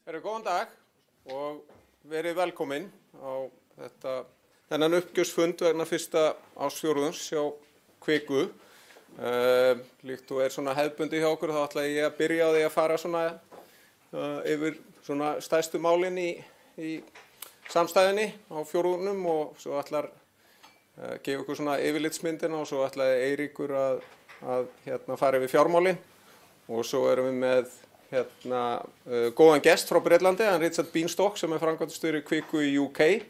Góðan dag og verið velkomin á þennan uppgjörsfund vegna fyrsta ársfjórðungs hjá Kviku. Líkt og svona hefðbundi hjá okkur, þá ætla ég að byrja á því að fara svona yfir svona stærstu málin í samstæðinni á fjórðungnum og svo ætlar gefa ykkur svona yfirlitsmyndina og svo ætlaði Eiríkur að fara yfir fjármálin og svo erum við með góðan gest frá Bretlandi, hann Richard Bienstock sem framkvæmdastjóri Kviku í UK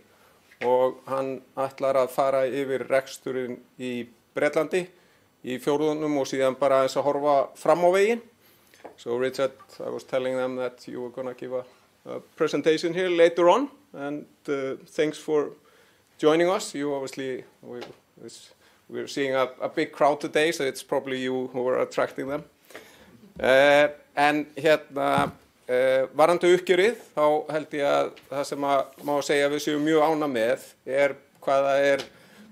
og hann ætlar að fara yfir reksturinn í Bretlandi í fjórðungnum og síðan bara að horfa fram á veginn. So Richard, I was telling them that you were going to give a presentation here later on and thanks for joining us. You obviously, we're seeing a big crowd today, so it's probably you who are attracting them. En varðandi uppgjörið, þá held ég að það sem má segja að við séum mjög ánægð með hvað það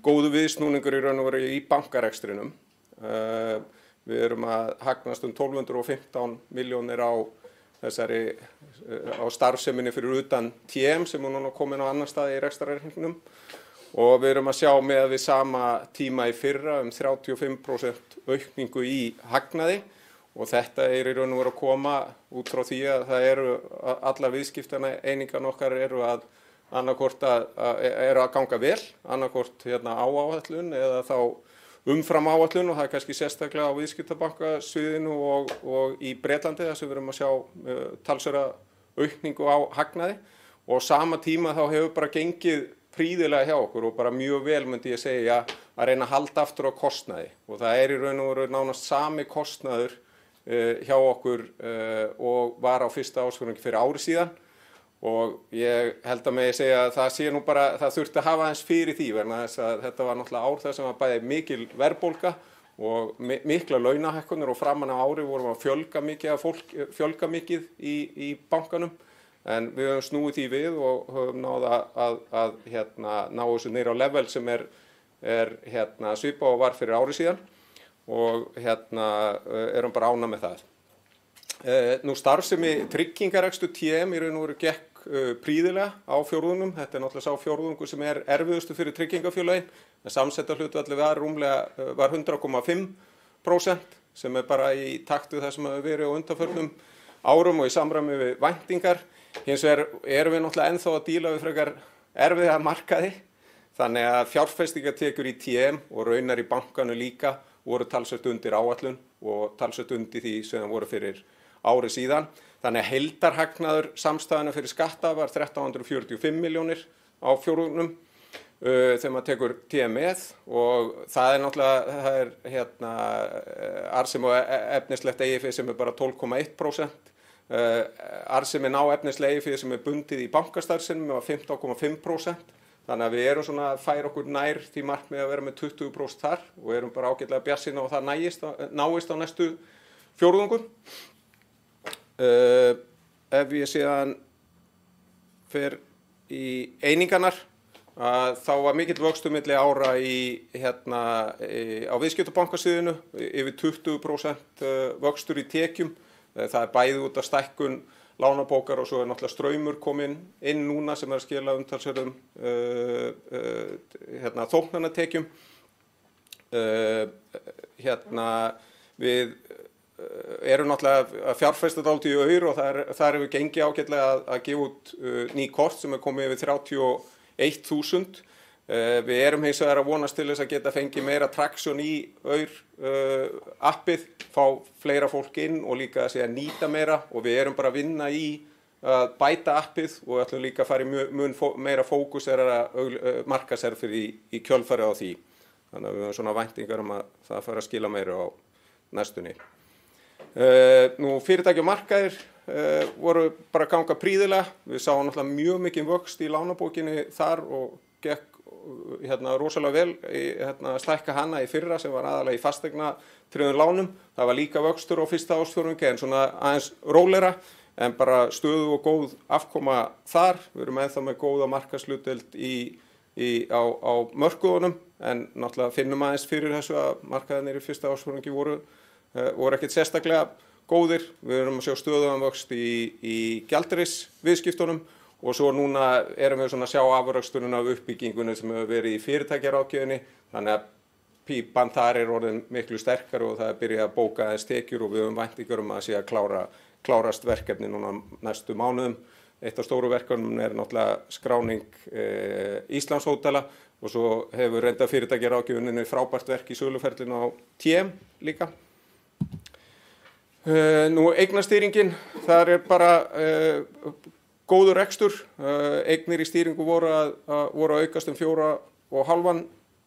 góðu viðsnúningur í raun og veru í bankarekstrinum. Við erum að hagnast 1215 milljónir á starfseminni fyrir utan TM sem núna komin á annan stað í rekstrarreikningnum og við erum að sjá með við sama tíma í fyrra 35% aukningu í hagnaði. Og þetta í raun og veru að koma út frá því að það alla viðskiptana einingan okkar að annarkvort að ganga vel, annarkvort á áætlun eða þá umfram áætlun og það kannski sérstaklega á viðskiptabankasviðinu og í Bretlandi þar sem við erum að sjá talsverða aukningu á hagnaði og sama tíma þá hefur bara gengið prýðilega hjá okkur og bara mjög vel myndi ég segja að reyna að halda aftur á kostnaði og það í raun og veru nánast sami kostnaður hjá okkur og var á fyrsta ársfjórðungi fyrir ári síðan og ég held að megi segja að það sé nú bara, það þurfti að hafa aðeins fyrir því vegna þess að þetta var náttúrulega ár þar sem var bæði mikil verðbólga og mikla launahækkanir og framan á ári vorum að fjölga mikið í bankanum en við höfum snúið því við og höfum náð að ná þessu niður á level sem svipað og var fyrir ári síðan og erum bara ánægð með það. Nú starfsemi tryggingarekstur TM í raun og veru gekk prýðilega á fjórðungnum. Þetta náttúrulega sá fjórðungur sem erfiðustu fyrir tryggingafélögin. Samsetta hlutfallið var 100,5% sem bara í taktu það sem hefur verið á undanförnum árum og í samræmi við væntingar. Hins vegar erum við náttúrulega ennþá að díla við frekar erfiða markaði. Þannig að fjárfestingartekjur í TM og raunar í bankanu líka voru talsvert undir áætlun og talsvert undir því sem voru fyrir ári síðan. Þannig að heildarhagnaður samstæðuna fyrir skatta var 1345 milljónir á fjórðungnum þegar maður tekur TM með og það náttúrulega arðsemi og efnislegt eigið sem bara 12,1%. Arðsemi á efnislega eigið sem bundið í bankastarfsemi var 15,5%. Þannig að við erum svona að færa okkur nær því markmið að vera með 20% þar og erum bara ágætlega bjartsýn á það náist á næstu fjórðungum. Ef ég síðan fer í einingarnar þá var mikill vöxtur milli ára á viðskiptabankasviðinu yfir 20% vöxtur í tekjum. Það bæði út af stækkun lánabókar og svo náttúrulega straumur kominn inn núna sem að skila umtalsverðum þóknanatekjum. Við erum náttúrulega að fjárfesta dálítið í aur og þar hefur gengið ágætlega að gefa út ný kort sem komið yfir 31.000. Við erum hins vegar að vonast til þess að geta fengið meira traksjón í aur appið, fá fleira fólk inn og líka að nýta meira og við erum bara að vinna í að bæta appið og ætlum líka að fara í mun meira fókusera markaðsherð í kjölfarið á því. Þannig að við höfum svona væntingar að það fara að skila meira á næstunni. Nú fyrirtæki og markaðir voru bara að ganga prýðilega. Við sáum náttúrulega mjög mikinn vöxt í lánabókinni þar og gekk rosalega vel að stækka hana í fyrra sem var aðalega í fasteigna tryggðum lánum. Það var líka vöxtur á fyrsta ársfjórðungi en svona aðeins rólegra en bara stöðu og góð afkoma þar. Við erum ennþá með góða markaðshlutdeild á mörkuðunum en náttúrulega finnum aðeins fyrir þessu að markaðirnir í fyrsta ársfjórðungi voru ekkert sérstaklega góðir. Við erum að sjá stöðugan vöxt í gjaldeyrisviðskiptunum og svo núna erum við svona að sjá afraksturinn af uppbyggingunni sem hefur verið í fyrirtækjaráðgjöfinni, þannig að pípan þar er orðin miklu sterkari og það er byrjað að bóka aðeins tekjur og við höfum væntingar að sé að klárast verkefni núna næstu mánuðum. Eitt af stóru verkefnum er náttúrulega skráning Íslandshótela og svo hefur reynda fyrirtækjaráðgjöfinni frábært verk í söluferlinu á TM líka. Nú eignastýringin, þar er bara góður rekstur. Eignir í stýringu voru að aukast 4,5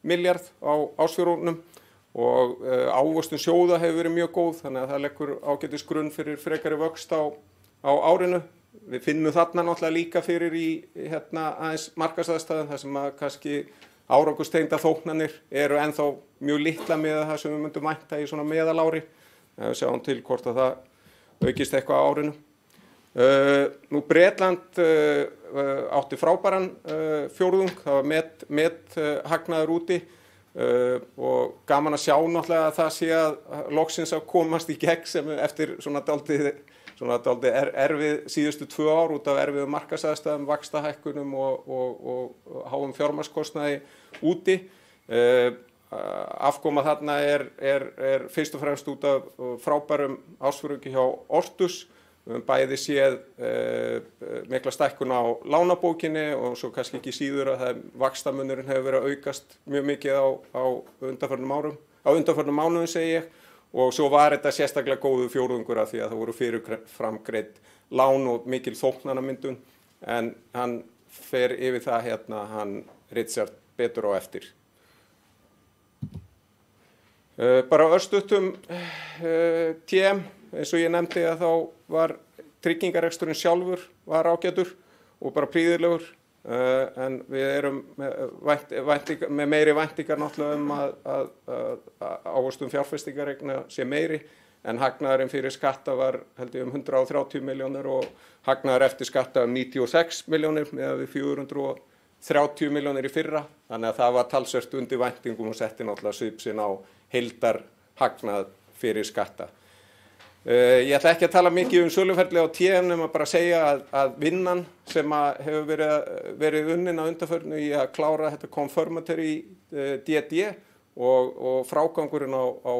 milljarð á ársfjórðungnum og ávöxtun sjóða hefur verið mjög góð, þannig að það leggur ágætis grunn fyrir frekari vöxt á árinu. Við finnum þarna náttúrulega líka fyrir í aðeins markaðsaðstæðum þar sem að kannski árangurstengda þóknanir eru ennþá mjög litla með það sem við myndum vænta í svona meðalári. Við sjáum til hvort að það aukist eitthvað á árinu. Nú Bretland átti frábæran fjórðung, það var met hagnaður úti og gaman að sjá náttúrulega að það sé að loksins að komast í gegn sem eftir svona dálítið erfið síðustu 2 ár út af erfiðum markaðsaðstæðum, vaxtahækkunum og háum fjármagnskostnaði úti. Afkoma þarna er fyrst og fremst út af frábærum ársfjórðungi hjá Ortus. Við höfum bæði séð mikla stækkun á lánabókinni og svo kannski ekki síður að vaxtamunurinn hefur verið að aukast mjög mikið á undanförnum mánuðum segi ég. Og svo var þetta sérstaklega góðu fjórðungur af því að það voru fyrirframgreidd lán og mikil þóknanamyndun, en hann fer yfir það hann Richard betur á eftir. Bara örstutt TM, eins og ég nefndi að þá var tryggingareksturinn sjálfur var ágætur og bara prýðilegur. En við erum með meiri væntingar náttúrulega að ávöxtun fjárfestingareigna sé meiri, en hagnaðurinn fyrir skatta var held ég 130 milljónir og hagnaður eftir skatta 96 milljónir með við 430 milljónir í fyrra, þannig að það var talsvert undir væntingum og setti náttúrulega svip sinn á heildarhagnað fyrir skatta. Ég ætla ekki að tala mikið söluferli á TM nema bara að segja að vinnan sem hefur verið unnin á undanförnu í að klára þetta confirmatory DD og frágangurinn á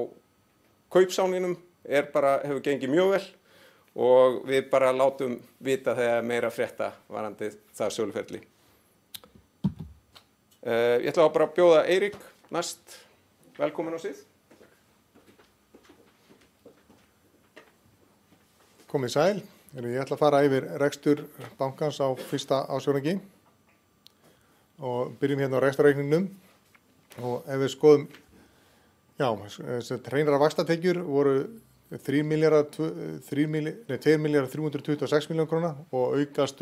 kaupsáninum hefur gengið mjög vel og við bara látum vita þegar meira frétta varðandi það söluferli. Ég ætla bara að bjóða Eirík næst. Velkomin á síð. Komið sæl. Ég ætla að fara yfir rekstur bankans á fyrsta ársfjórðungi og byrjum hérna á rekstrarreikningnum. Og ef við skoðum, hreinar vaxtatekjur voru 2 milljarðar 326 milljón króna og aukast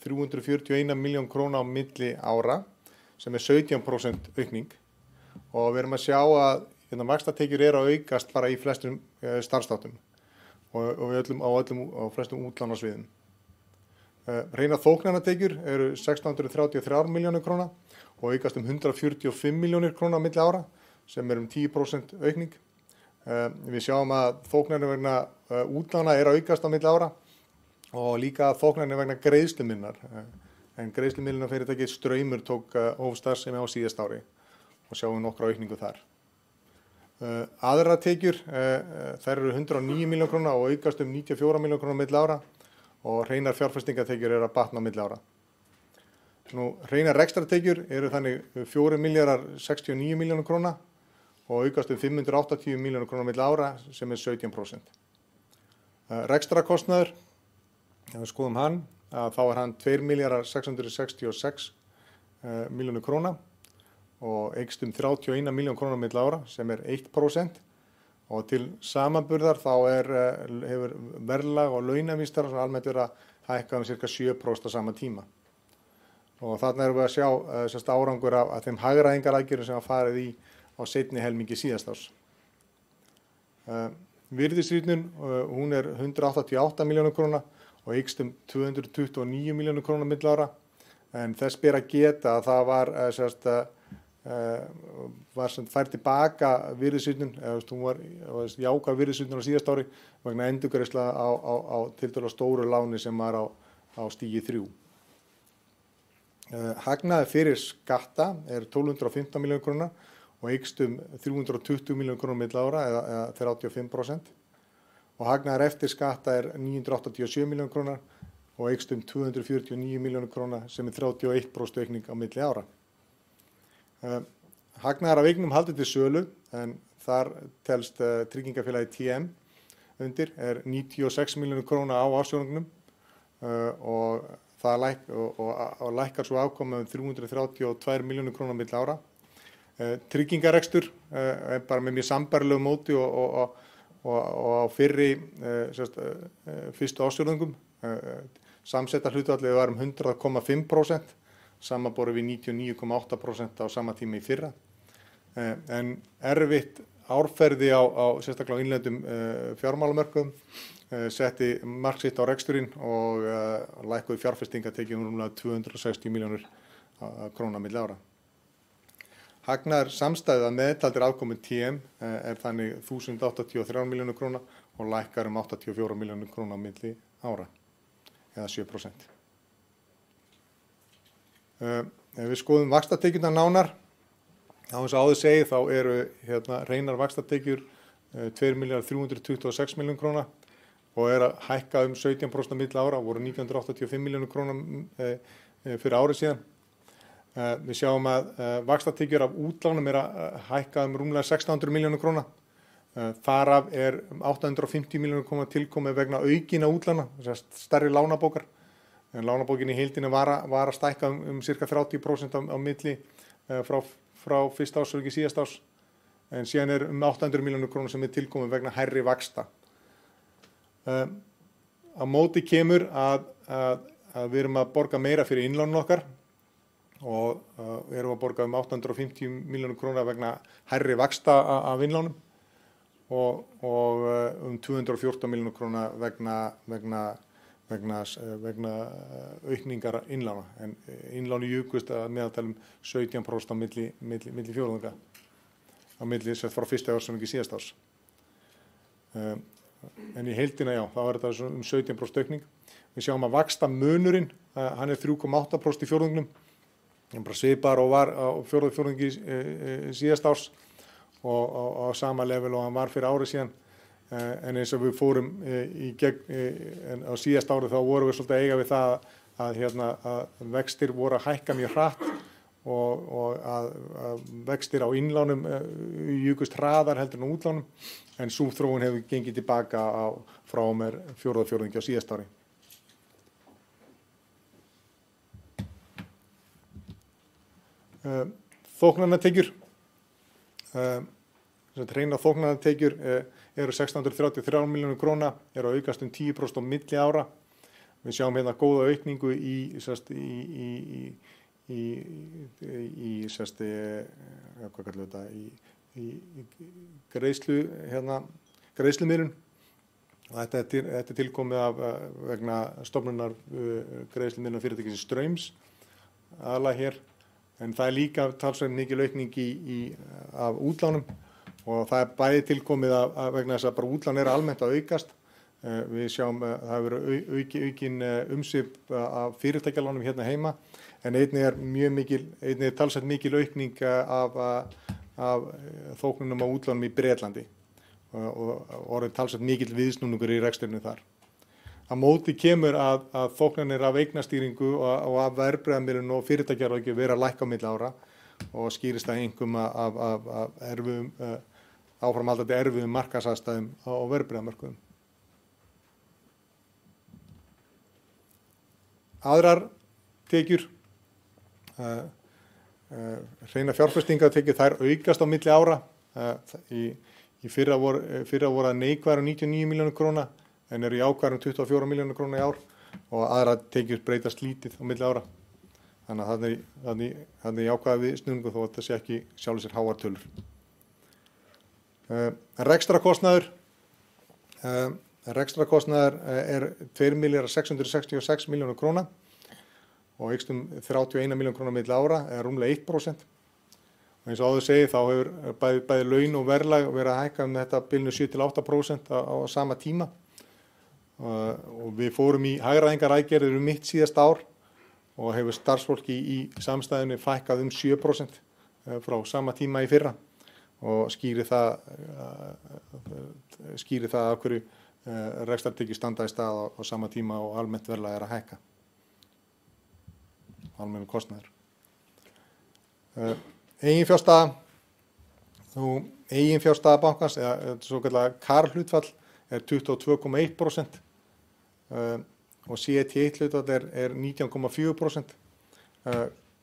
341 milljón króna á milli ára, sem 17% aukning. Og við erum að sjá að vaxtatekjur eru að aukast bara í flestum starfsþáttum og flestum útlánasviðum. Hreinar þóknanatekjur eru 633 milljónir króna og aukast 145 milljónir króna á milli ára, sem 10% aukning. Við sjáum að þóknanir vegna útlána eru að aukast á milli ára og líka þóknanir vegna greiðslumiðlunar. En greiðslumiðlunarfyrirtækið Straumur tók hófstarfsemi á síðasta ári og sjáum nokkra aukningu þar. Aðrar tekjur, þær eru 109 milljón króna og aukast 94 milljón króna á milli ára og hreinar fjárfestingatekjur eru að batna á milli ára. Hreinar rekstrartekjur eru þannig 4 milljarðar 69 milljónir króna og aukast 580 milljónir króna á milli ára, sem 17%. Rekstrakostnaður, ef við skoðum hann, þá hann 2 milljarðar 666 milljónir króna og eykst 31 milljón króna á milli ára, sem 1%. Og til samanburðar þá hefur verðlag og launavísitalan almennt verið að hækka ca. 7% á sama tíma. Og þarna erum við að sjá árangur af þeim hagræðingaraðgerðum sem farið í á seinni helmingi síðasta árs. Virðisrýrnun, hún 188 milljónir króna og eykst 229 milljónir króna á milli ára, en þess ber að geta að það var var sem fær tilbaka virðisauðnun, hún var jákvæð virðisauðnun á síðast ári vegna endurgreiðsla á tiltölulega stóru láni sem var á stigi 3. Hagnaður fyrir skatta 1215 milljónir króna og eykst 320 milljónir króna milli ára eða 35%. Og hagnaður eftir skatta 987 milljónir króna og eykst 249 milljónir króna sem 31% aukning á milli ára. Hagnaður af eignum haldið til sölu en þar telst tryggingafélagi TM undir 96 milljónir króna á ársfjórðungnum og það lækkar svo afkoma 332 milljónir króna milli ára. Tryggingarekstur bara með mjög sambærilegu móti og á fyrri fyrstu ársfjórðungum. Samsetta hlutfallið var 100,5%, samanborið við 99,8% á sama tíma í fyrra. En erfitt árferði á sérstaklega innlendum fjármálamörkuðum setti mark sitt á reksturinn og lækkuðu fjárfestingatekjum rúmlega 260 milljónir króna milli ára. Hagnaður samstæðið að meðtaldir afkomu TM þannig 1083 milljónir króna og lækkar 84 milljónir króna milli ára, eða 7%. Ef við skoðum vaxtatekjurnar nánar, á þess að áður segi þá eru hreinar vaxtatekjur 2.326 milljónir króna og að hækka 17% milli ára, voru 985 milljónir króna fyrir árið síðan. Við sjáum að vaxtatekjur af útlánum að hækka rúmlega 1600 milljónir króna. Þar af 850 milljónir króna tilkomið vegna aukinna útlána, stærri lánabókar. En lánabókin í heildina var að stækka cirka 30% á milli frá fyrsta ársfjórðungi síðasta árs. En síðan 800 milljónir króna sem tilkomið vegna hærri vaxta. Á móti kemur að við erum að borga meira fyrir innlánun okkar og við erum að borga 850 milljónir króna vegna hærri vaxta af innlánum og 214 milljónir króna vegna aukningar innlána. En innlánu jukust að meðaltalum 17% á milli fjórðunga, á milli sett frá fyrsta ársfjórðungi síðasta árs. En í heildina þá er þetta 17% aukning. Við sjáum að vaxtamunurinn, hann 3,8% í fjórðungnum, bara svipar og var á fjórðungi síðasta árs og á sama level og hann var fyrir árið síðan. En eins og við fórum í gegn á síðast árið þá vorum við svolítið að eiga við það að vextir voru að hækka mjög hratt og að vextir á innlánum jukust hraðar heldur en á útlánum, en sú þróun hefur gengið tilbaka frá mér fjórðungi á síðast ári. Þóknanatekjur. Hreinar þóknanatekjur eru 633 milljónir króna, eru að aukast 10% á milli ára. Við sjáum hérna góða aukningu í greiðslumiðlun. Þetta er tilkomið vegna stofnunar greiðslumiðlunar fyrirtækisins Straums aðallega hér, en það er líka talsvert mikil aukning af útlánum og það er bæði tilkomið vegna þess að bara útlán almennt að aukast. Við sjáum að það hefur verið aukin umsvif af fyrirtækjalánum hérna heima, en einnig er talsvert mikil aukning af þóknunum á útlánum í Bretlandi og orðið talsvert mikil viðsnúningur í rekstrinum þar. Á móti kemur að þóknanir af eignastýringu og af verðbréfamiðlun og fyrirtækjaráðgjöf vera að lækka á milli ára og skýrist það einkum af áframhaldandi erfiðum markaðsaðstæðum á verðbréfamörkuðum. Aðrar tekjur, hreinar fjárfestingatekjur, þær aukast á milli ára. Í fyrra voru að neikvæðar 99 milljónir króna en eru jákvæðar 24 milljónir króna í ár og aðrar tekjur breytast lítið á milli ára. Þannig að það jákvæða við snúningu þó að það sé ekki sjálfur sér háar tölur. Rekstrakostnaður er 2.666 milljónir króna og eykst 31 milljónir króna milli ára, eða rúmlega 1%. Eins og áður segið þá hefur bæði laun og verðlag verið að hækka þetta bilinu 7-8% á sama tíma. Og við fórum í hagræðingaraðgerðir mitt síðasta ár og hefur starfsfólki í samstæðunni fækkað 7% frá sama tíma í fyrra og skýrir það af hverju rekstrartekjur standa í stað á sama tíma og almennt verðlag að hækka. Almennu kostnaður. Eiginfjárstaða bankans eða svo kallega KAR-hlutfall 22,1% og CET1-hlutfall 19,4%.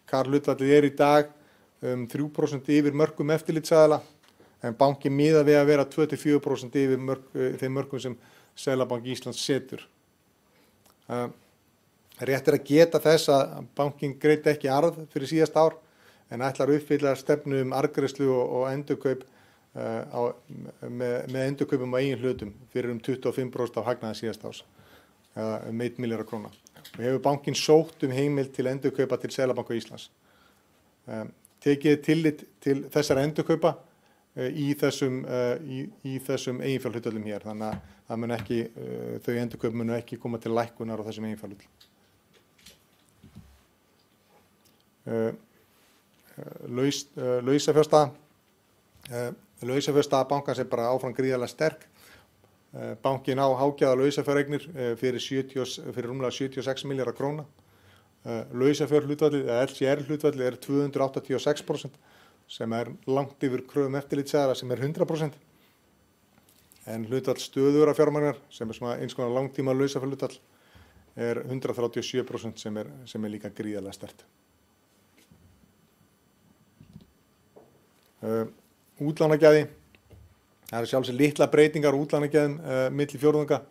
KAR-hlutfallið í dag 3% yfir mörkum eftirlitsaðila en banki miðar við að vera 2-4% yfir þeim mörkum sem Seðlabanki Íslands setur. Rétt að geta þess að bankin greiddi ekki arð fyrir síðasta ár en ætlar að uppfylla stefnu arðgreiðslu og endurkaup með endurkaupum á eigin hlutum fyrir 25% af hagnaði síðasta árs, eða 1 milljarð króna. Og hefur bankin sótt heimild til endurkaupa til Seðlabanka Íslands. Tekið tillit til þessara endurkaupa í þessum eiginfjárhlutföllum hér, þannig að það mun ekki, þau endurkaup munu ekki koma til lækkunar á þessum eiginfjárhlutföllum. Lausafjárstaða bankans bara áfram gríðarlega sterk. Bankin á hágæða lausafjáreignir fyrir rúmlega 76 milljarða króna. Lausafjárhlutfallið eða LCR-hlutfallið 286% sem langt yfir kröfum eftirlitsaðila sem 100%. En hlutfall stöðugra fjármagnar sem svona eins konar langtíma lausafjárhlutfall 137% sem líka gríðarlega sterkt. Útlánagæði, það sjálfsög litla breytingar útlánagæðum milli fjórðunga.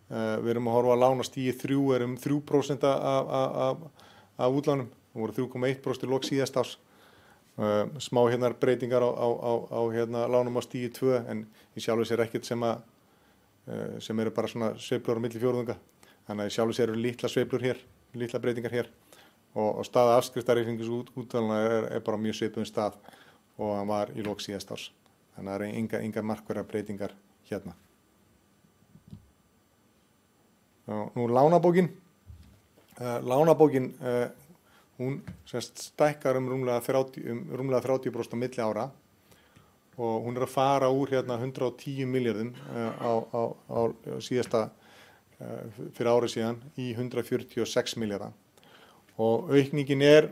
Við erum að horfa að lánastigi 3 3% af útlánum, það voru 3,1% í lok síðasta árs. Smá breytingar á lánum á stigi 2 en í sjálfu sér ekkert sem eru bara svona sveiflur á milli fjórðunga. Þannig að í sjálfu sér eru litla sveiflur hér, litla breytingar hér og staða afskriftarreiknings útlána bara mjög svipuðum stað og hann var í lok síðasta árs. Þannig að það engar markverðar breytingar hérna. Nú lánabókin. Lánabókin hún stækkar rúmlega 30% á milli ára og hún að fara úr 110 milljörðum á síðasta fyrir árið síðan í 146 milljarða. Og aukningin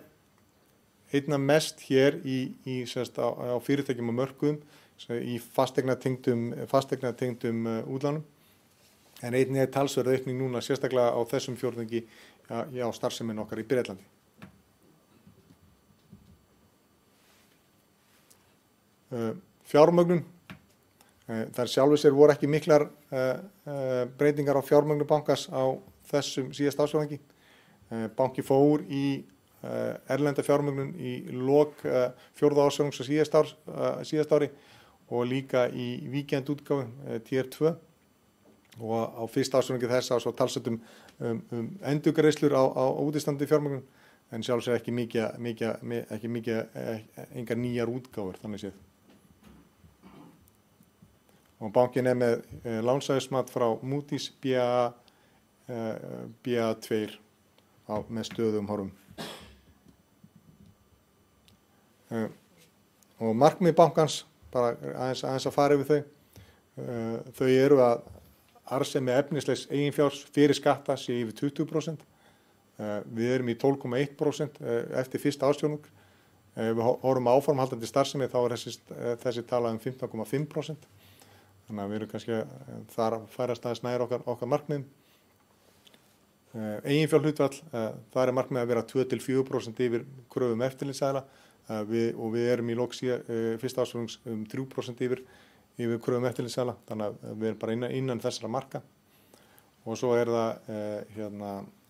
einna mest hér á fyrirtækjum og mörkuðum í fasteignatengdum útlánum. En einnig talsverð aukning núna sérstaklega á þessum fjórðungi á starfsemin okkar í Bretlandi. Fjármögnun. Þar sjálfu sér voru ekki miklar breytingar á fjármögnun bankans á þessum síðasta ársfjórðungi. Banki fór í erlenda fjármögnun í lok fjórða ársfjórðungs á síðasta ári og líka í víkjandi útgáfu Tier 2 og á fyrsta ársfjórðungi þess árs var talsvert endurgreiðslur á útistandi fjármögnun en sjálfsög ekki engar nýjar útgáfur þannig séð. Og bankin með lánshæfismat frá Moody's BA2 með stöðugum horfum. Og markmið bankans, bara aðeins að fara yfir þau. Þau eru að arðsemi efnislegs eiginfjár fyrir skatta sé yfir 20%. Við erum í 12,1% eftir fyrsta ársfjórðung. Við horfum áframhaldandi starfsemi þá þessi tala 15,5%. Þannig að við erum kannski þar að færast aðeins nær okkar markmiðum. Eiginfjárhlutfall, það markmið að vera 2-4% yfir kröfum eftirlitsaðila og við erum í lok fyrsta ársfjórðungs 3% yfir kröfum eftirlitsaðila, þannig að við erum bara innan þessara marka. Og svo það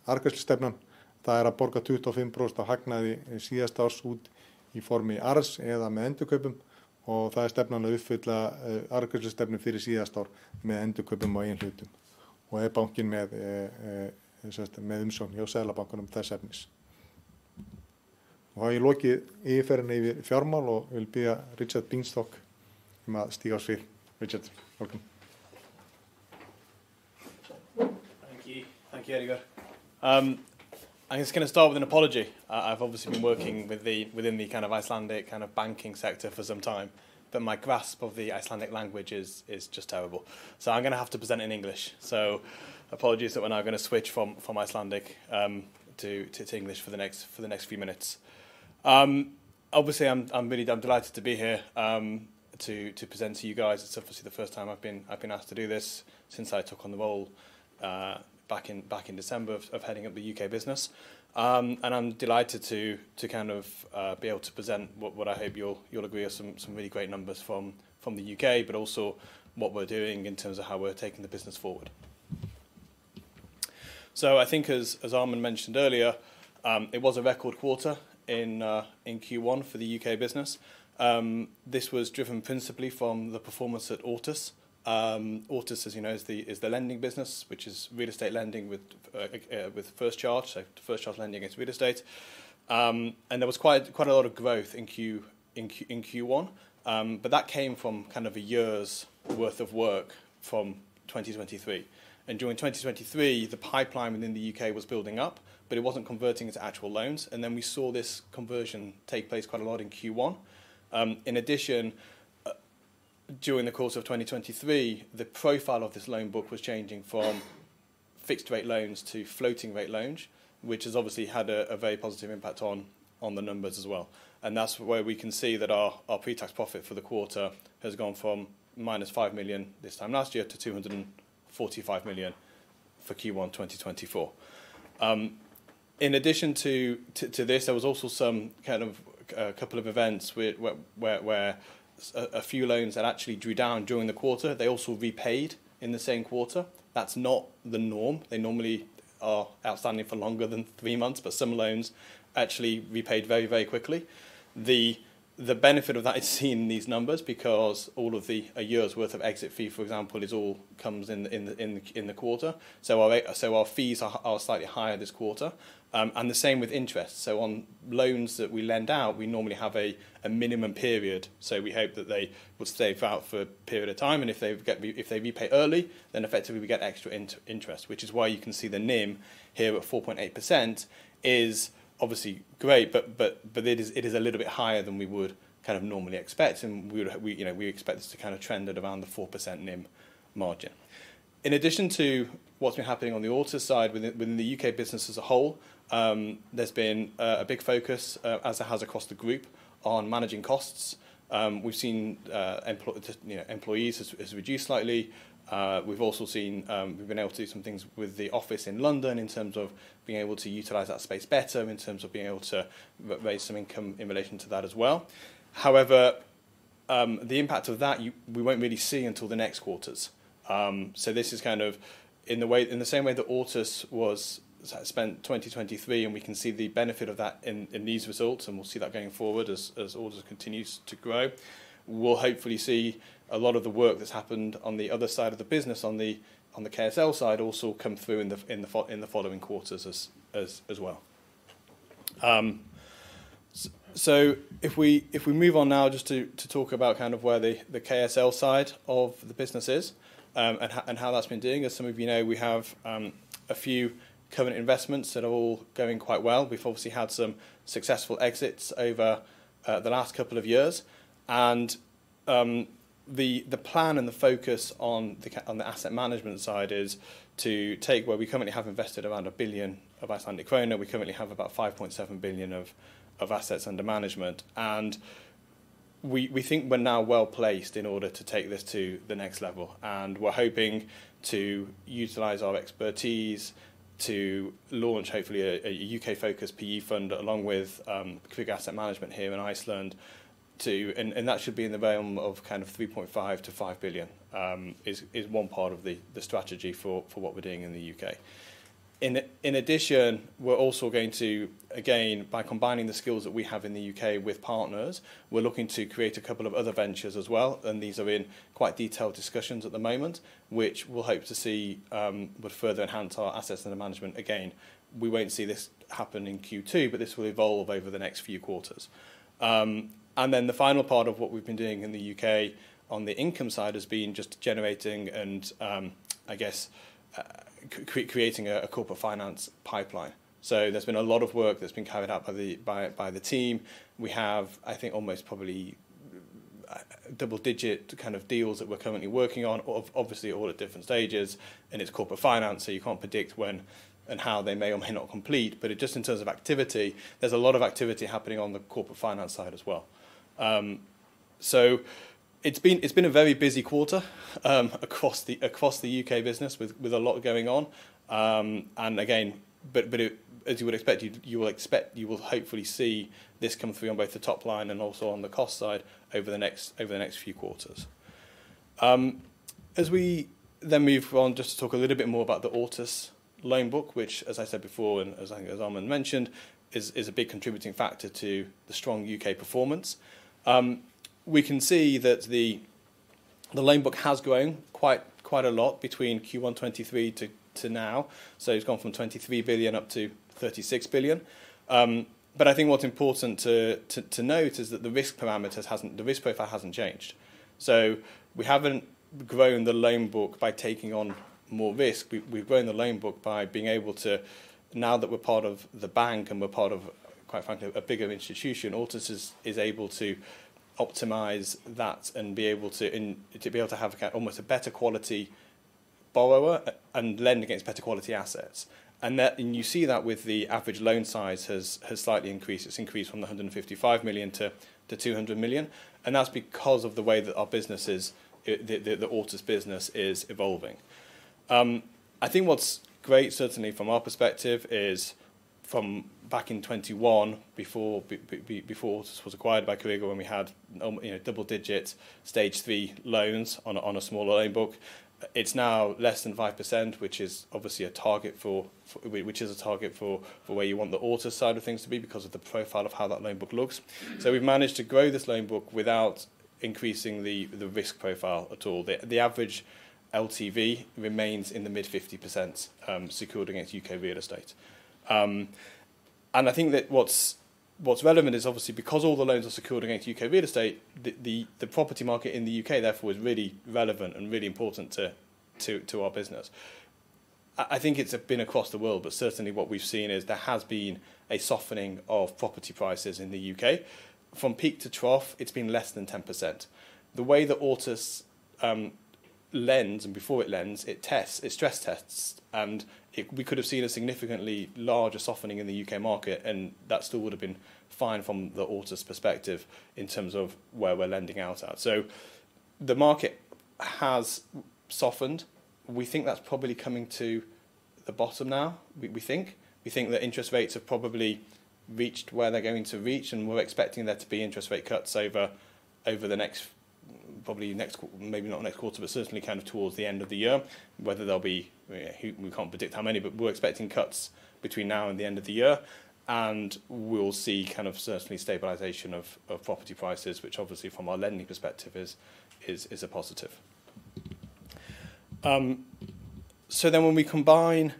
arðgreiðslustefnan, það að borga 25% af hagnaði síðasta árs út í formi arðs eða með endurkaupum og það stefnan að uppfylla arðgreiðslustefnu fyrir síðasta ár með endurkaupum á eigin hlutum og bankin með umsókn hjá Seðlabankanum þess efnis. Og þá hef ég lokið yfirferðinni yfir fjármál og vil biðja Richard Bienstock að stíga á svið. Richard, welcome. Thank you, Edgar. I'm just going to start with an apology. I've obviously been working within the kind of Icelandic kind of banking sector for some time, but my grasp of the Icelandic language is just terrible. So I'm going to have to present in English. So apologies that we're now going to switch from Icelandic to English for the next few minutes. Obviously, I'm delighted to be here to present to you guys. It's obviously the first time I've been asked to do this since I took on the role back in December of heading up the UK business, and I'm delighted to kind of be able to present what I hope you'll agree are some really great numbers from the UK, but also what we're doing in terms of how we're taking the business forward. So I think as Armin mentioned earlier, it was a record quarter in Q1 for the UK business. This was driven principally from the performance at Ortus. Ortus, as you know, is the lending business, which is real estate lending with first charge, so first charge lending against real estate. And there was quite a lot of growth in Q1, but that came from kind of a year's worth of work from 2023. And during 2023, the pipeline within the UK was building up, but it wasn't converting into actual loans. And then we saw this conversion take place quite a lot in Q1. In addition, during the course of 2023, the profile of this loan book was changing from fixed rate loans to floating rate loans, which has obviously had a very positive impact on the numbers as well. And that's where we can see that our pre-tax profit for the quarter has gone from minus 5 million this time last year to 245 million for Q1 2024. In addition to this, there was also some kind of a couple of events where a few loans that actually drew down during the quarter, they also repaid in the same quarter. That's not the norm. They normally are outstanding for longer than 3 months, but some loans actually repaid very, very quickly. The benefit of that is seen in these numbers because all of a year's worth of exit fee, for example, comes in the quarter. So our fees are slightly higher this quarter, and the same with interest. So on loans that we lend out, we normally have a minimum period. So we hope that they will stay out for a period of time, and if they repay early, then effectively we get extra interest, which is why you can see the NIM here at 4.8% is obviously great, but it is a little bit higher than we would kind of normally expect, and we expect this to kind of trend at around the 4% NIM margin. In addition to what's been happening on the Ortus side within the UK business as a whole, there's been a big focus, as there has across the group, on managing costs. We've seen employees has reduced slightly. We've also seen we've been able to do some things with the office in London in terms of being able to utilise that space better, in terms of being able to raise some income in relation to that as well. However, the impact of that we won't really see until the next quarters. So this is kind of in the same way that Ortus was spent 2023, and we can see the benefit of that in these results, and we'll see that going forward as Ortus continues to grow. We'll hopefully see a lot of the work that's happened on the other side of the business, on the KSL side, also come through in the following quarters as well. So if we move on now just to talk about kind of where the KSL side of the business is, and how that's been doing. As some of you know, we have a few current investments that are all going quite well. We've obviously had some successful exits over the last couple of years, and the plan and the focus on the asset management side is to take where we currently have invested around 1 billion of Icelandic krona. We currently have about 5.7 billion of assets under management, and we think we're now well placed in order to take this to the next level, and we're hoping to utilise our expertise to launch hopefully a UK focused PE fund along with Kvik Asset Management here in Iceland, and that should be in the realm of kind of 3.5 to 5 billion is one part of the strategy for what we're doing in the UK. In addition, we're also going to, again, by combining the skills that we have in the UK with partners, we're looking to create a couple of other ventures as well, and these are in quite detailed discussions at the moment, which we'll hope to see would further enhance our assets under management, again, we won't see this happen in Q2, but this will evolve over the next few quarters. And then the final part of what we've been doing in the UK on the income side has been just generating and, creating a corporate finance pipeline. So there's been a lot of work that's been carried out by the team. We have, I think, almost probably double-digit kind of deals that we're currently working on, obviously all at different stages, and it's corporate finance, so you can't predict when and how they may or may not complete. But just in terms of activity, there's a lot of activity happening on the corporate finance side as well. So it's been a very busy quarter across the UK business with a lot going on, and again, as you would expect, you will hopefully see this come through on both the top line and also on the cost side over the next few quarters. As we then move on, just to talk a little bit more about the Ortus loan book, which, as I said before, and as Armand mentioned, is a big contributing factor to the strong UK performance. We can see that the loan book has grown quite a lot between Q1 23 to now. So it's gone from 23 billion up to 36 billion. But I think what's important to note is that the risk profile hasn't changed. So we haven't grown the loan book by taking on more risk. We've grown the loan book by being able to, now that we're part of the bank and we're part of, quite frankly, a bigger institution, Ortus is able to optimize that and be able to have almost a better quality borrower and lend against better quality assets. And you see that with the average loan size has slightly increased. It's increased from the 155 million to 200 million. And that's because of the way that our business is, the Ortus business is evolving. I think what's great, certainly from our perspective, is from back in 21, before Ortus was acquired by Corrigo, when we had double-digit stage 3 loans on a smaller loan book, it's now less than 5%, which is obviously a target for where you want the Ortus side of things to be because of the profile of how that loan book looks. So we've managed to grow this loan book without increasing the risk profile at all. The average LTV remains in the mid-50% secured against UK real estate. And I think that what's relevant is obviously because all the loans are secured against UK real estate, the property market in the UK therefore is really relevant and really important to our business. I think it's been across the world, but certainly what we've seen is there has been a softening of property prices in the UK. From peak to trough, it's been less than 10%. The way that Ortus lends, and before it lends, it stress tests, and we could have seen a significantly larger softening in the UK market, and that still would have been fine from the Ortus perspective in terms of where we're lending out at. So the market has softened. We think that's probably coming to the bottom now. We think that interest rates have probably reached where they're going to reach, and we're expecting there to be interest rate cuts over the next, maybe not next quarter, but certainly kind of towards the end of the year. Whether there'll be, we can't predict how many, but we're expecting cuts between now and the end of the year, and we'll see kind of certainly stabilisation of property prices, which obviously from our lending perspective is a positive. So then when we combine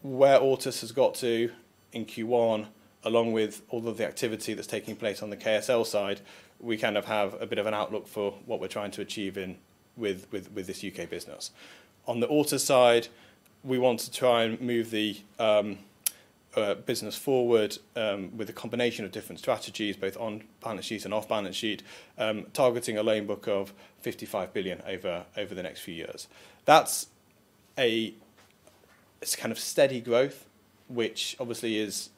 where Ortus has got to in Q1, along with all of the activity that's taking place on the KSL side, we kind of have a bit of an outlook for what we're trying to achieve with this UK business. On the Ortus side, we want to try and move the business forward with a combination of different strategies, both on balance sheet and off balance sheet, targeting a loan book of 55 billion over the next few years. That's it's kind of steady growth, which obviously is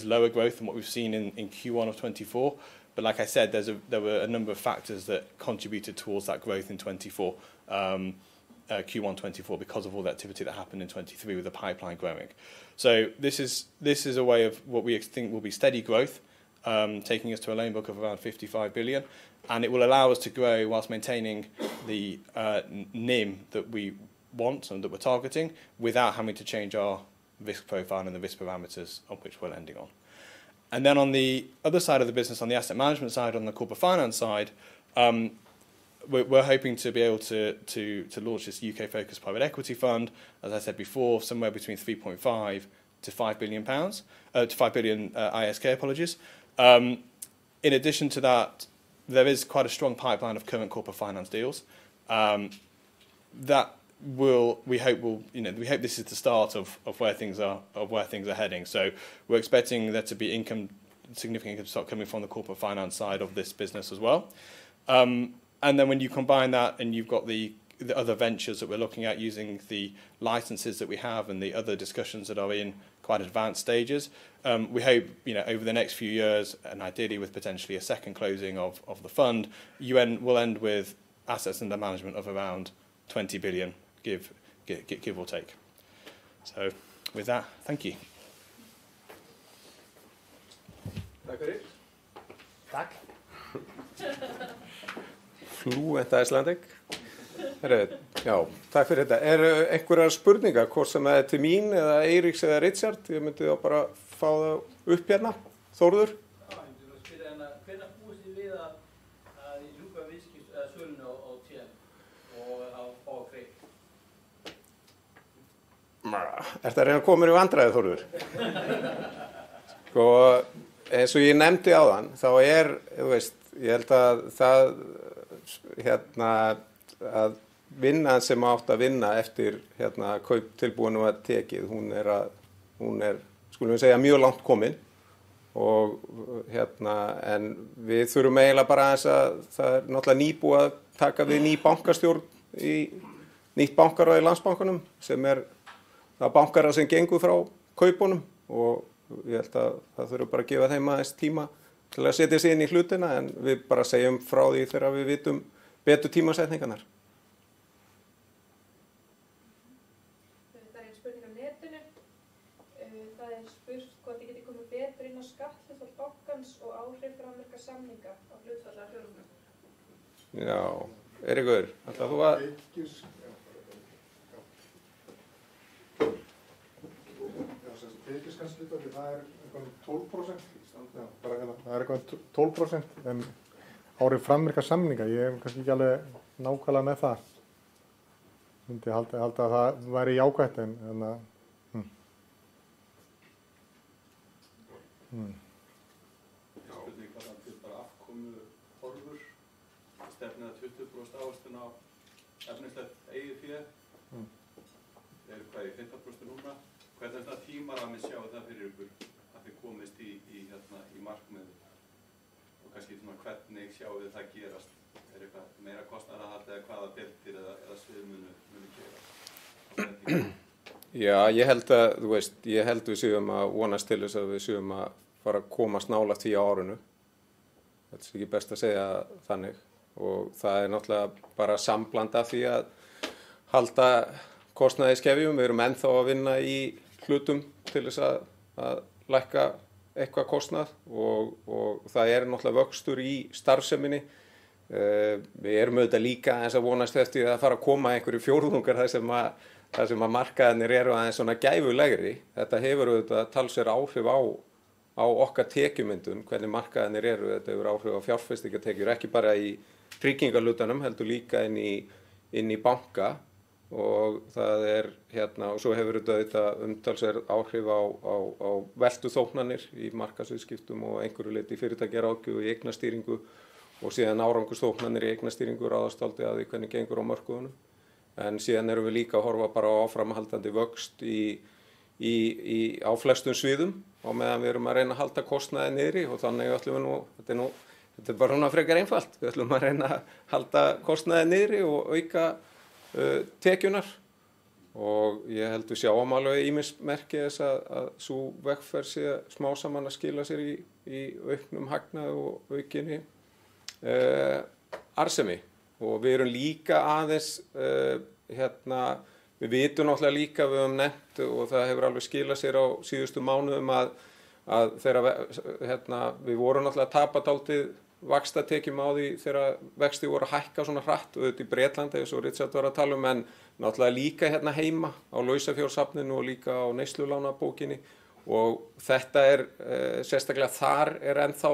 lower growth than what we've seen in Q1 of 24. But like I said, there were a number of factors that contributed towards that growth in 24, Q1 24, because of all the activity that happened in 23 with the pipeline growing. So this is a way of what we think will be steady growth, taking us to a loan book of around 55 billion, and it will allow us to grow whilst maintaining the NIM that we want and that we're targeting, without having to change our risk profile and the risk parameters on which we're lending on. And then on the other side of the business, on the asset management side, on the corporate finance side, we're hoping to be able to launch this UK-focused private equity fund, as I said before, somewhere between 3.5 to £5 billion, to 5 billion ISK, apologies. In addition to that, there is quite a strong pipeline of current corporate finance deals. That we hope this is the start of where things are heading. So we're expecting there to be significant income start coming from the corporate finance side of this business as well. And then when you combine that and you've got the other ventures that we're looking at using the licenses that we have and the other discussions that are in quite advanced stages, we hope over the next few years, and ideally with potentially a second closing of the fund, will end with assets under management of around 20 billion, give or take. So with that, thank you. Takk fyrir. Takk. Fluent Icelandic. Já, takk fyrir þetta. Einhverjar spurningar, hvort sem það til mín eða Eiríks eða Richard? Ég myndi þá bara fá það upp hérna. Þórður? Já, ég myndi að spyrja hvenær búist þið við að ljúka sölunni á TM og á Kreik? Ertu að reyna að koma mér í vandræði, Þórður? Sko, eins og ég nefndi áðan, þá þú veist, ég held að það, að vinnan sem átt að vinna eftir kauptilbúinu var tekið, hún er, skulum við segja, mjög langt komin og en við þurfum eiginlega bara aðeins að það er náttúrulega nýbúið að taka við ný bankastjórn í nýtt bankaráð í Landsbankanum sem það bankaráð sem gengur frá kaupunum og ég held að það þurfum bara að gefa þeim aðeins tíma til að setja sig inn í hlutina en við bara segjum frá því þegar við vitum betur tímasetningarnar. Það er spurning á netinu. Það er spurt hvort þið getið komið betur inn á skatthlutfall bankans og áhrif framvirka samninga á hlutfallar fjármögnun. Já, Eiríkur, ætlar þú að... Tekjuskattshlutfallið, það er eitthvað 12%. Já, bara hérna, það er eitthvað 12% en áhrif framvirka samninga, ég hef kannski ekki alveg nákvæmlega með það. Myndi halda að það væri jákvætt en Spurning varðandi bara afkomu horfur, stefnið að 20% ávöxtun á efnislegt eigið fé. Hvað í 15% núna? Hvernig er það tímarammi sjáu það fyrir ykkur að þið komist í markmiðið? Og kannski hvernig sjáu þið það gerast? Eitthvað meira kostnaðarhald eða hvaða deildir eða svið munu gerast? Já, ég held við séum að vonast til þess að við séum að fara að komast nálægt því á árinu. Þetta er ekki best að segja þannig og það er náttúrulega bara sambland af því að halda kostnaði í skefjum. Við erum ennþá að vinna í hlutum til þess að lækka eitthvað kostnað og það er náttúrulega vöxtur í starfseminni. Við erum auðvitað líka eins að vonast eftir að fara að koma einhverju fjórðungar þar sem að markaðinir eru aðeins svona gæfulegri. Þetta hefur auðvitað talsverð áhrif á okkar tekjumyndun, hvernig markaðinir eru. Þetta hefur áhrif á fjárfestingartekjur, ekki bara í tryggingarhlutanum, heldur líka inn í banka. Og það og svo hefur þetta umtalsverð áhrif á veltuþóknanir í markaðsviðskiptum og einhverju leyti í fyrirtækjaráðgjöf og í eignastýringu og síðan árangursþóknanir í eignastýringu ráðast aldrei að því hvernig gengur á mörkuðunum. En síðan erum við líka að horfa bara á áframhaldandi vöxt á flestum sviðum og meðan við erum að reyna að halda kostnaði niðri og þannig ætlum við þetta er bara svona frekar einfalt, við ætlum að reyna að halda kostnaði niðri og auka tekjunar og ég held við sjáum alveg ýmis merki þess að sú vegferð sé smá saman að skila sér í auknum hagnaði og aukinni arðsemi og við erum líka aðeins við vitum náttúrulega líka við höfum nefnt og það hefur alveg skilað sér á síðustu mánuðum að þegar við vorum náttúrulega að tapa dálítið vaxtatekjum á því þegar vexti voru að hækka svona hratt og auðvitað í Bretlandi eins og Richard var að tala en náttúrulega líka heima á lausafjársafninu og líka á neyslulánabókinni og þetta sérstaklega þar ennþá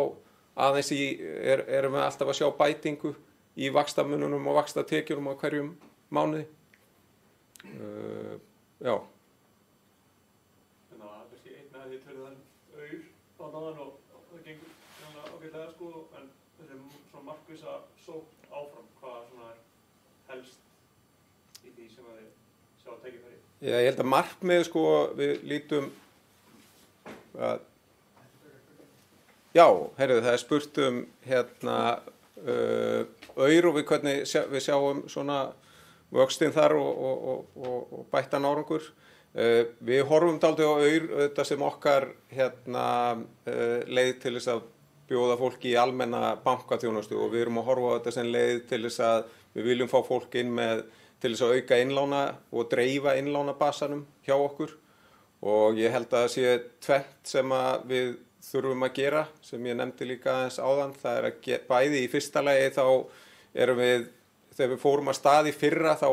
aðeins erum við alltaf að sjá bætingu í vaxtamununum og vaxtatekjunum á hverjum mánuði. Já. Þannig að fyrir þann aur á náðan og það gengur ágætlega sko, en þessi svona markvissa sókn áfram, hvað svona er helst í því sem að þið sjá tækifæri? Ég held að markmið sko, við lítum að já, heyrðu, það er spurt aur og við hvernig við sjáum svona vöxtinn þar og bættan árangur. Við horfum dálítið á aur þetta sem okkar leið til þess að bjóða fólki í almenna bankaþjónustu og við erum að horfa á þetta sem leið til þess að við viljum fá fólk inn með til þess að auka innlána og dreifa innlánabasanum hjá okkur og ég held að það sé tvennt sem að við þurfum að gera sem ég nefndi líka aðeins áðan, það er að bæði í fyrsta lagi þá erum við, þegar við fórum að stað í fyrra þá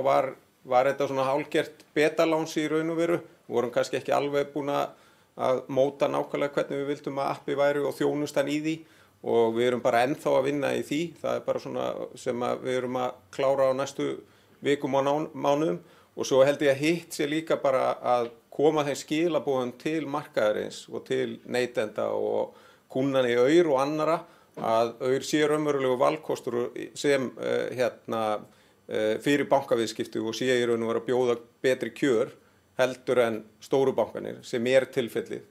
var þetta svona hálfgert betaláns í raun og veru, við vorum kannski ekki alveg búin að móta nákvæmlega hvernig við vildum að appi væri og þjónustan í því og við erum bara ennþá að vinna í því, það er bara svona sem að við erum að klára á næstu vikum og mánuðum og svo held ég að hitt sé líka bara að koma þeim skilaboðum til markaðarins og til neytenda og kúnnan í aur og annara að aur sé raunverulegu valkostur sem fyrir bankaviðskipti og sé í raun og vera að bjóða betri kjör heldur en stóru bankanir sem tilfellið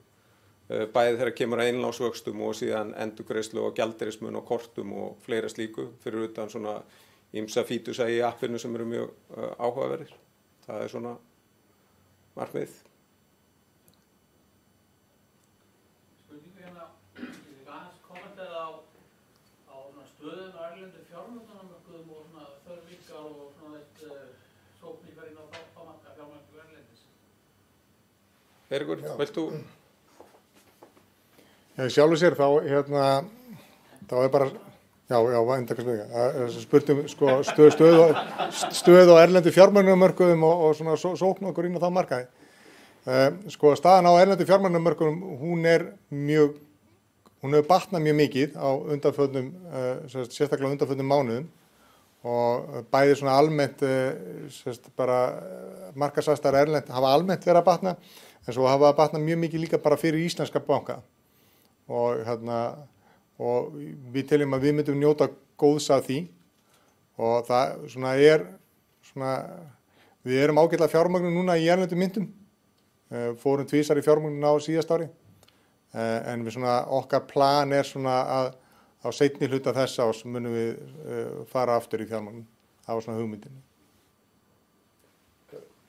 bæði þegar kemur að innlánsvöxtum og síðan endurgreiðslu og gjaldeyrismun og kortum og fleira slíku fyrir utan svona ýmsa fítusa í appinu sem eru mjög áhugaverðir. Það er svona markmið. Spurningu hérna, ég aðeins kommentera á stöðun á erlendu fjármögnunarmörkuðum og svona þörf ykkar og svona sóknir inn á fámarka fjármögnunum erlendis. Eiríkur, vilt þú? Sjálfur sér þá þá er bara spurtum sko, stöð á erlendu fjármögnunarmörkuðum og svona sókn okkur inn á það markaði. Sko staðan á erlendu fjármögnunarmörkuðum hún hefur batnað mjög mikið á undanförnum, sérstaklega undanförnum mánuðum og bæði svona almennt bara markaðsaðstæður erlend hafa almennt verið að batna en svo hafa að batna mjög mikið líka bara fyrir íslenska banka og við teljum að við myndum njóta góðs af því og það svona við erum ágætlega fjármögnun núna í erlendum myntum, fórum tvisar í fjármögnun á síðast ári en við svona okkar plan er svona að á seinni hluta þess árs munum við fara aftur í fjármögnun, það var svona hugmyndin.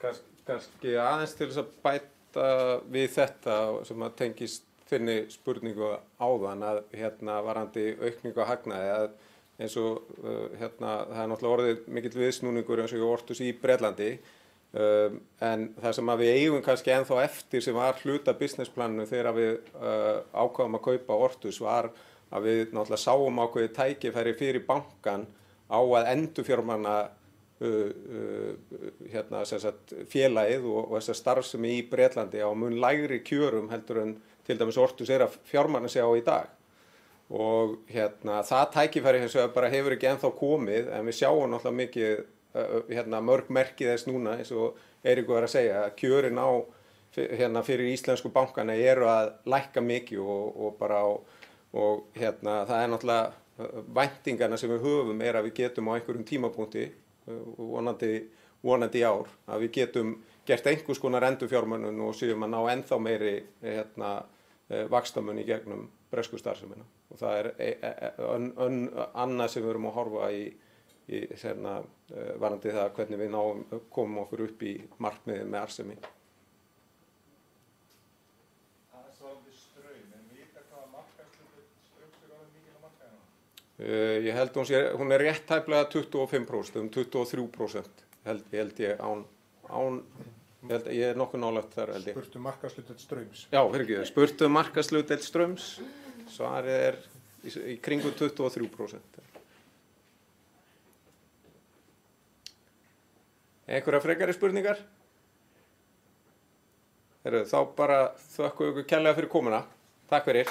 Kannski aðeins til þess að bæta við þetta sem að tengist þinni spurningu áðan að varandi aukningu á hagnaði að eins og það er náttúrulega orðið mikill viðsnúningur eins og í Ortus í Bretlandi en það sem að við eigum kannski ennþá eftir sem var hluta businessplaninu þegar við ákváðum að kaupa Ortus var að við náttúrulega sáum ákveðið tækifæri fyrir bankan á að endurfjármagna félagið og þessa starfsemi í Bretlandi á mun lægri kjörum heldur en til dæmis Ortus að fjármagna sig á í dag og það tækifæri hins vegar bara hefur ekki ennþá komið en við sjáum náttúrulega mikið mörg merki þess núna eins og Eiríkur var að segja að kjörin á fyrir íslensku bankana eru að lækka mikið og það er náttúrulega væntingarna sem við höfum að við getum á einhverjum tímapunkti vonandi í ár að við getum gert einhvers konar endurfjármögnun og séum að ná ennþá meiri vaxtamun í gegnum bresku starfsemina og það er annað sem við erum að horfa í varandi það hvernig við komum okkur upp í markmiðið með arðsemi. Ég held hún er rétt tæplega 25%, 23% held ég ég er nokkuð nálægt þar held ég. Spurt markaðshlutdeild Straums. Já, fyrirgefðu, spurt markaðshlutdeild Straums, svarið er í kringum 23%. Einhverja frekari spurningar? Þá bara þökkum við ykkur kærlega fyrir komuna. Takk fyrir.